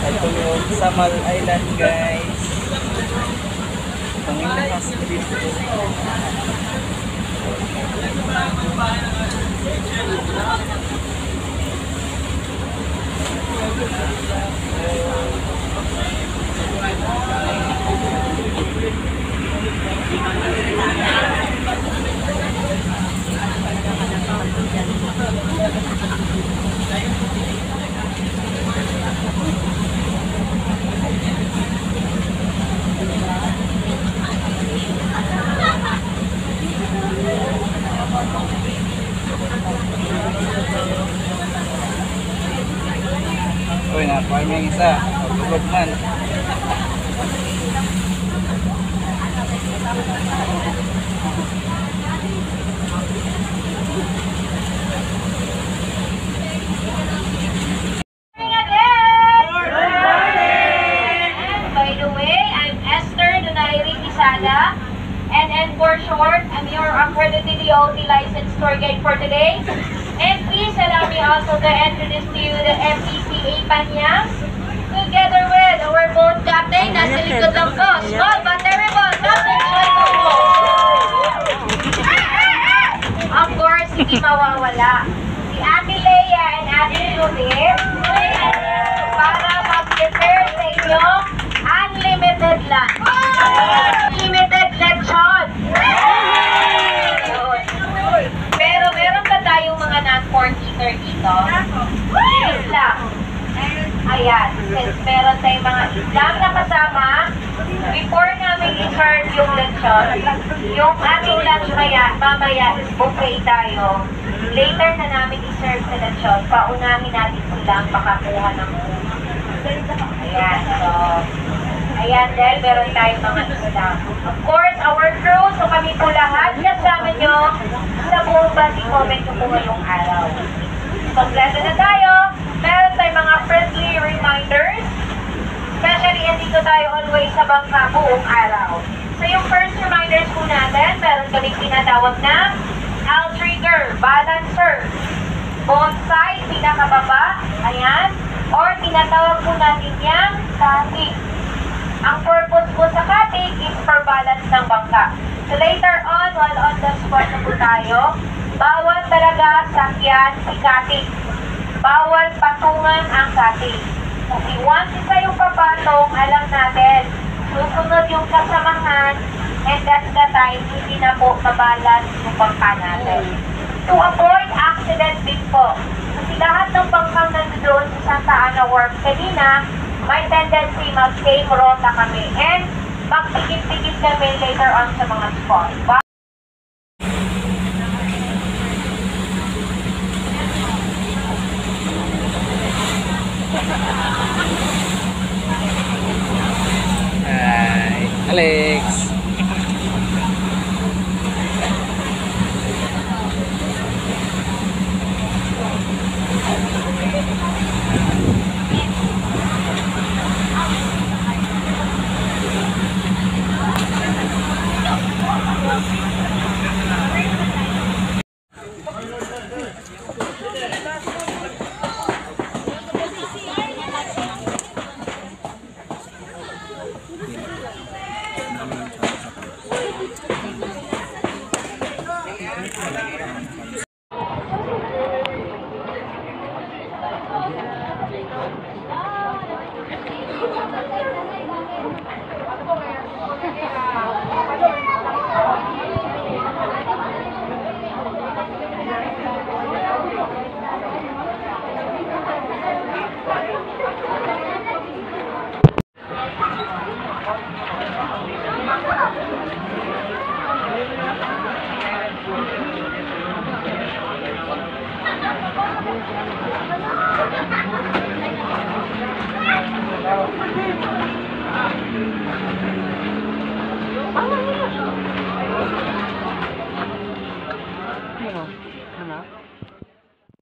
Ito yung Samal Island, guys. Ang lakas dito. Uy, nakuha niya yung isa. Pagulog man. And for short, I'm your accredited DOT licensed tour guide for today. And please allow me also to introduce to you the MPCA Panyas, together with our boat captain, nasa likod lang po, small but terrible, Captain Chueco. Of course, hindi mawawala si Ate Leia and Ate Judith para mag-prepare sa inyong unlimited lunch. Unlimited lechon. Pero meron pa tayong mga non-pork eater dito. Islam. Ayan. Since meron tayong mga Islam na kasama, before namin i-serve yung lechon, yung ating lunch mamaya is buffet tayo. Later na namin i-serve sa lechon, paunahin natin silang makakuha ng food. Ayan. So, ayan, dahil meron tayong mga Islam. Of course, our crew, so kami po lahat kasama nyo sa buong bati comment ko po ngayong araw. Kompleto na tayo. Meron tayong mga friendly reminders. Especially, andito tayo always sa bangka buong araw. So, yung first reminders po natin, meron kaming tinatawag na outrigger, balancer, bonsai, pinakababa, ayan, or tinatawag po natin yung katik. Ang purpose po sa katik is for balance ng bangka. So later on, while on the spot na po tayo, bawal talaga sakyan si katik. Bawal patungan ang katik. Kasi once isa yung papatong, alam natin, susunod yung kasamahan, and that's the time, hindi na po mabalance yung bangka natin. To avoid accident din po. Kasi lahat ng bangkang nandoon sa Santa Ana Wharf kanina, may tendency mag-same rota kami and magpigit-pigit kami later on sa mga spots. Hi, Alex.